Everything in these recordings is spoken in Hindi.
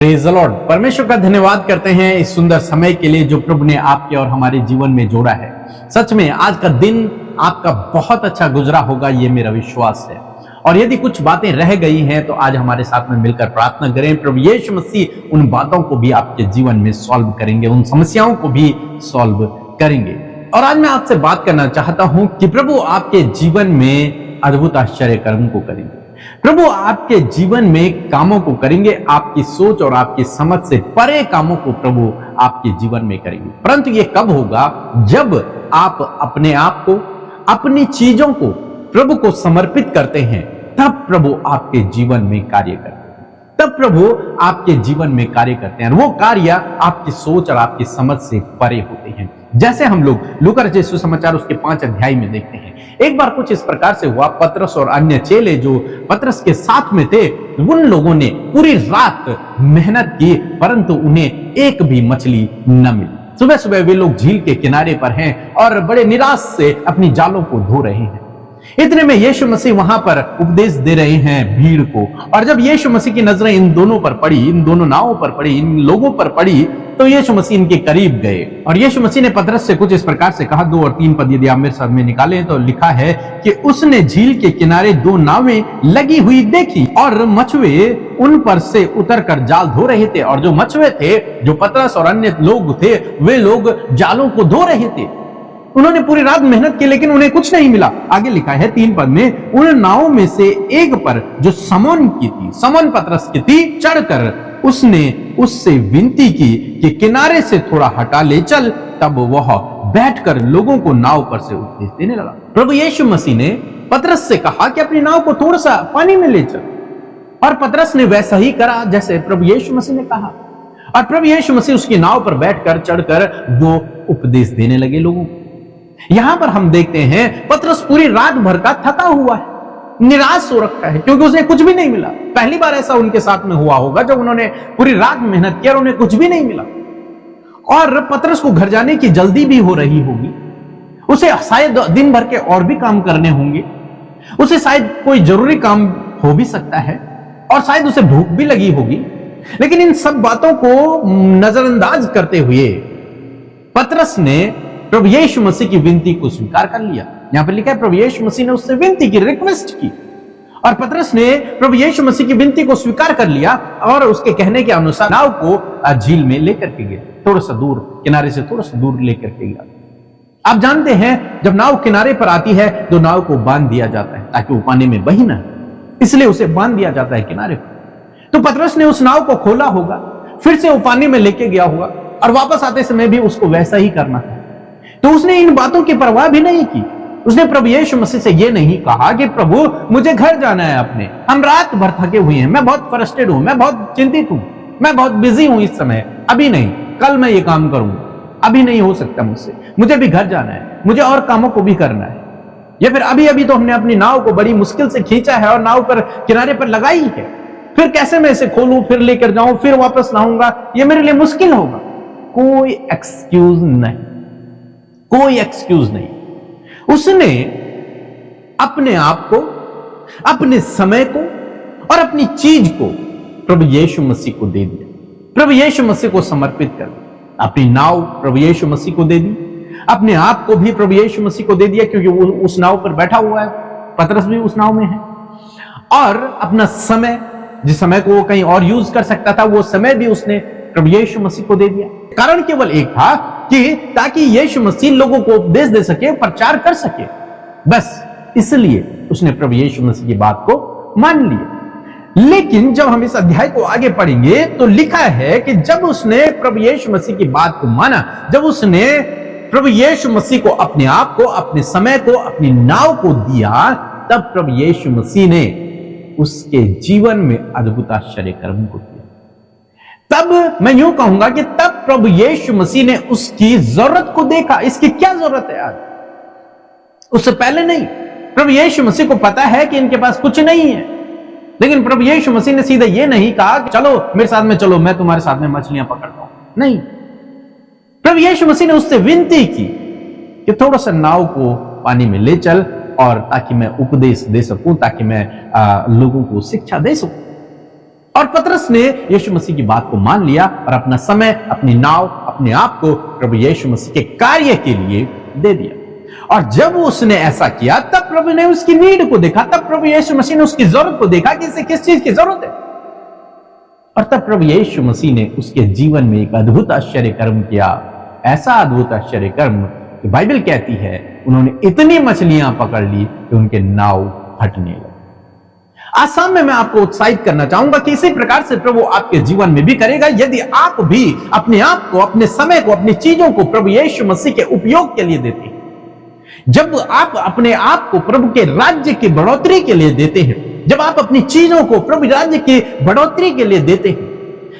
Praise the Lord. परमेश्वर का धन्यवाद करते हैं इस सुंदर समय के लिए जो प्रभु ने आपके और हमारे जीवन में जोड़ा है। सच में आज का दिन आपका बहुत अच्छा गुजरा होगा, ये मेरा विश्वास है। और यदि कुछ बातें रह गई हैं तो आज हमारे साथ में मिलकर प्रार्थना करें। प्रभु यीशु मसीह उन बातों को भी आपके जीवन में सॉल्व करेंगे, उन समस्याओं को भी सॉल्व करेंगे। और आज मैं आपसे बात करना चाहता हूं कि प्रभु आपके जीवन में अद्भुत आश्चर्य कर्म को करेंगे। प्रभु आपके जीवन में कामों को करेंगे, आपकी सोच और आपकी समझ से परे कामों को प्रभु आपके जीवन में करेंगे। परंतु ये कब होगा? जब आप अपने आप को, अपनी चीजों को प्रभु को समर्पित करते हैं, तब प्रभु आपके जीवन में कार्य करते हैं। तब प्रभु आपके जीवन में कार्य करते हैं। वो कार्य आपकी सोच और आपकी समझ से परे होते हैं। जैसे हम लोग लूका रचित सुसमाचार उसके 5 अध्याय में देखते हैं, एक बार कुछ इस प्रकार से हुआ। पतरस और अन्य चेले जो पतरस के साथ में थे, उन लोगों ने पूरी रात मेहनत की, परंतु उन्हें एक भी मछली न मिली। सुबह सुबह वे लोग झील के किनारे पर हैं और बड़े निराश से अपनी जालों को धो रहे हैं। इतने में यीशु मसीह वहां पर उपदेश दे रहे हैं भीड़ को। और जब यीशु मसीह की नजरें इन दोनों पर पड़ी, इन दोनों नावों पर पड़ी, इन लोगों पर पड़ी, तो यीशु मसीह इनके करीब गए और यीशु मसीह ने पतरस से कुछ इस प्रकार से कहा। 2 और 3 पद यदि आप मेरे साथ में निकालें तो लिखा है कि उसने झील के किनारे 2 नावें लगी हुई देखी और मछुए उन पर से उतर कर जाल धो रहे थे। और जो मछुए थे, जो पतरस और अन्य लोग थे, वे लोग जालों को धो रहे थे। उन्होंने पूरी रात मेहनत की, लेकिन उन्हें कुछ नहीं मिला। आगे लिखा है 3 पद में, उन नावों में से एक पर जो समौन की थी, समौन पतरस की थी, चढ़कर उसने उससे विनती की कि किनारे से थोड़ा हटा ले चल। तब वह बैठकर लोगों को नाव पर से उपदेश देने लगा। प्रभु यीशु मसीह ने पतरस से कहा कि अपनी नाव को थोड़ा सा पानी में ले चल, और पतरस ने वैसा ही करा जैसे प्रभु यीशु मसीह ने कहा। और प्रभु यीशु मसीह उसकी नाव पर बैठकर, चढ़कर वो उपदेश देने लगे लोगों को। यहां पर हम देखते हैं पतरस पूरी रात भर का थका हुआ है, निराश हो रखा है, क्योंकि उसे कुछ भी नहीं मिला। पहली बार ऐसा उनके साथ में हुआ होगा जब उन्होंने पूरी रात मेहनत की और उन्हें कुछ भी नहीं मिला। और पतरस को घर जाने की जल्दी भी हो रही होगी, उसे शायद दिन भर के और भी काम करने होंगे, उसे शायद कोई जरूरी काम हो भी सकता है, और शायद उसे भूख भी लगी होगी। लेकिन इन सब बातों को नजरअंदाज करते हुए पतरस ने प्रभु यीशु मसीह की विनती को स्वीकार कर लिया। यहां पर लिखा है प्रभु यीशु मसीह ने उससे विनती की, रिक्वेस्ट की, और पतरस ने प्रभु यीशु मसीह की विनती को स्वीकार कर लिया और उसके कहने के अनुसार नाव को झील में लेकर के गया, थोड़ा सा दूर, किनारे से थोड़ा सा दूर लेकर के गया। आप जानते हैं जब नाव किनारे पर आती है तो नाव को बांध दिया जाता है ताकि वो पानी में बही ना, इसलिए उसे बांध दिया जाता है किनारे पर। तो पतरस ने उस नाव को खोला होगा, फिर से वो पानी में लेके गया होगा, और वापस आते समय भी उसको वैसा ही करना था। तो उसने इन बातों की परवाह भी नहीं की। उसने प्रभु यीशु मसीह से यह नहीं कहा कि प्रभु मुझे घर जाना है अपने, हम रात भर थके हुए हैं, मैं बहुत फ्रस्ट्रेटेड हूं, मैं बहुत चिंतित हूं, मैं बहुत बिजी हूं इस समय, अभी नहीं, कल मैं ये काम करूंगा, अभी नहीं हो सकता मुझसे, मुझे भी घर जाना है, मुझे और कामों को भी करना है। या फिर अभी अभी तो हमने अपनी नाव को बड़ी मुश्किल से खींचा है और नाव पर किनारे पर लगाई है, फिर कैसे मैं इसे खोलूं, फिर लेकर जाऊं, फिर वापस लाऊंगा, यह मेरे लिए मुश्किल होगा। कोई एक्सक्यूज नहीं, कोई एक्सक्यूज नहीं। उसने अपने आप को, अपने समय को और अपनी चीज को प्रभु यीशु मसीह को दे दिया, प्रभु यीशु मसीह को समर्पित कर दिया। अपनी नाव प्रभु यीशु मसीह को दे दी, अपने आप को भी प्रभु यीशु मसीह को दे दिया, क्योंकि वो उस नाव पर बैठा हुआ है, पतरस भी उस नाव में है। और अपना समय, जिस समय को वो कहीं और यूज कर सकता था, वो समय भी उसने प्रभु यीशु मसीह को दे दिया। कारण केवल एक था कि ताकि यीशु मसीह लोगों को उपदेश दे सके, प्रचार कर सके, बस इसलिए उसने प्रभु यीशु मसीह की बात को मान लिया। लेकिन जब हम इस अध्याय को आगे पढ़ेंगे तो लिखा है कि जब उसने प्रभु यीशु मसीह की बात को माना, जब उसने प्रभु यीशु मसीह को, अपने आप को, अपने समय को, अपनी नाव को दिया, तब प्रभु यीशु मसीह ने उसके जीवन में अद्भुत आश्चर्य कर्म को किया। तब मैं यूं कहूंगा कि तब प्रभु यीशु मसीह ने उसकी जरूरत को देखा। इसकी क्या जरूरत है आज, उससे पहले नहीं। प्रभु यीशु मसीह को पता है कि इनके पास कुछ नहीं है, लेकिन प्रभु यीशु मसीह ने सीधे ये नहीं कहा कि चलो मेरे साथ में चलो, मैं तुम्हारे साथ में मछलियां पकड़ता हूं। नहीं, प्रभु यीशु मसीह ने उससे विनती की कि थोड़ा सा नाव को पानी में ले चल, और ताकि मैं उपदेश दे सकूं, ताकि मैं लोगों को शिक्षा दे सकूं। और पतरस ने यीशु मसीह की बात को मान लिया और अपना समय, अपनी नाव, अपने आप को प्रभु यीशु मसीह के कार्य के लिए दे दिया। और जब उसने ऐसा किया तब प्रभु ने उसकी नीड को देखा, तब प्रभु यीशु मसीह ने उसकी जरूरत को देखा कि इसे किस चीज की जरूरत है। और तब प्रभु यीशु मसीह ने उसके जीवन में एक अद्भुत आश्चर्य कर्म किया, ऐसा अद्भुत आश्चर्य कर्म कि बाइबल कहती है उन्होंने इतनी मछलियां पकड़ ली कि उनके नाव फटने लगे। आज शाम में मैं आपको उत्साहित करना चाहूंगा कि इसी प्रकार से प्रभु आपके जीवन में भी करेगा। यदि आप भी अपने आप को, अपने समय को, अपनी चीजों को प्रभु यीशु मसीह के उपयोग के लिए देते हैं, जब आप अपने आप को प्रभु के राज्य की बढ़ोतरी के लिए देते हैं, जब आप अपनी चीजों को प्रभु राज्य की बढ़ोतरी के लिए देते हैं,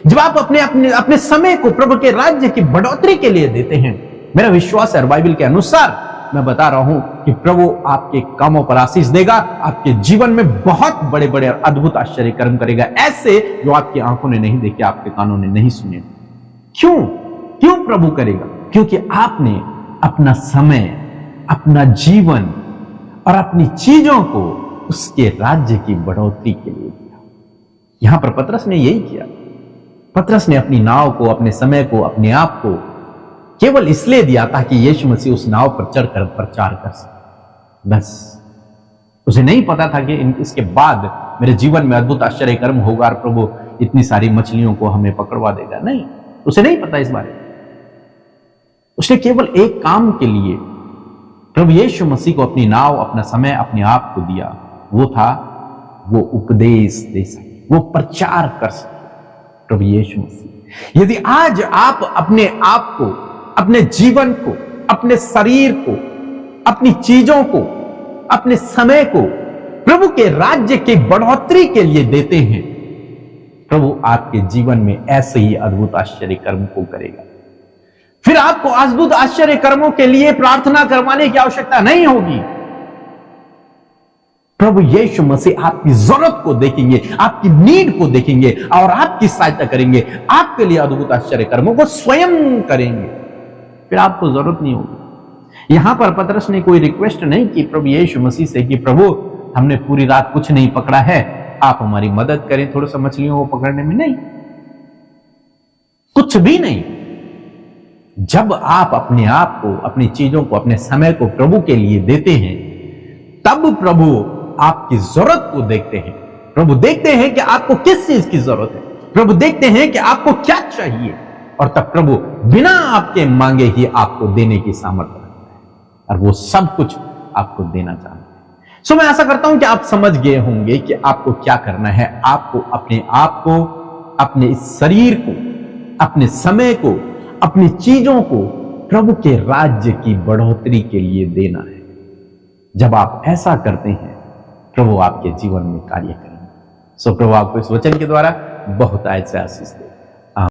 जब आप अपने समय को प्रभु के राज्य की बढ़ोतरी के लिए देते हैं, मेरा विश्वास है और बाइबल के अनुसार मैं बता रहा हूं कि प्रभु आपके कामों पर आशीष देगा, आपके जीवन में बहुत बड़े बड़े और अद्भुत आश्चर्य कर्म करेगा, ऐसे जो आपकी आंखों ने नहीं देखे, आपके कानों ने नहीं सुने। क्यों प्रभु करेगा? क्योंकि आपने अपना समय, अपना जीवन और अपनी चीजों को उसके राज्य की बढ़ोतरी के लिए दिया। यहां पर पतरस ने यही किया। पतरस ने अपनी नाव को, अपने समय को, अपने आप को केवल इसलिए दिया ताकि यीशु मसीह उस नाव पर चढ़कर प्रचार कर सके। बस उसे नहीं पता था कि इसके बाद मेरे जीवन में अद्भुत आश्चर्य कर्म होगा और प्रभु इतनी सारी मछलियों को हमें पकड़वा देगा। नहीं, उसे नहीं पता इस बारे में। उसने केवल एक काम के लिए प्रभु यीशु मसीह को अपनी नाव, अपना समय, अपने आप को दिया। वो था वो उपदेश दे सके, वो प्रचार कर सके प्रभु यीशु मसीह। यदि आज आप अपने आप को, अपने जीवन को, अपने शरीर को, अपनी चीजों को, अपने समय को प्रभु के राज्य की बढ़ोतरी के लिए देते हैं, प्रभु आपके जीवन में ऐसे ही अद्भुत आश्चर्य कर्म को करेगा। फिर आपको अद्भुत आश्चर्य कर्मों के लिए प्रार्थना करवाने की आवश्यकता नहीं होगी। प्रभु यीशु मसीह आपकी जरूरत को देखेंगे, आपकी नीड को देखेंगे और आपकी सहायता करेंगे, आपके लिए अद्भुत आश्चर्य कर्मों को स्वयं करेंगे। फिर आपको जरूरत नहीं होगी। यहां पर पतरस ने कोई रिक्वेस्ट नहीं की प्रभु यीशु मसीह से कि प्रभु हमने पूरी रात कुछ नहीं पकड़ा है, आप हमारी मदद करें थोड़ा सा मछलियों को पकड़ने में। नहीं, कुछ भी नहीं। जब आप अपने आप को, अपनी चीजों को, अपने समय को प्रभु के लिए देते हैं, तब प्रभु आपकी जरूरत को देखते हैं। प्रभु देखते हैं कि आपको किस चीज की जरूरत है, प्रभु देखते हैं कि आपको क्या चाहिए, और तब प्रभु बिना आपके मांगे ही आपको देने की सामर्थ्य रखता है और वो सब कुछ आपको देना चाहता है। सो मैं आशा करता हूं कि आप समझ गए होंगे कि आपको क्या करना है। आपको अपने आप को, अपने इस शरीर को, अपने समय को, अपनी चीजों को प्रभु के राज्य की बढ़ोतरी के लिए देना है। जब आप ऐसा करते हैं, प्रभु आपके जीवन में कार्य करेंगे। सो प्रभु आपको इस वचन के द्वारा बहुत आयत से आशीष दे।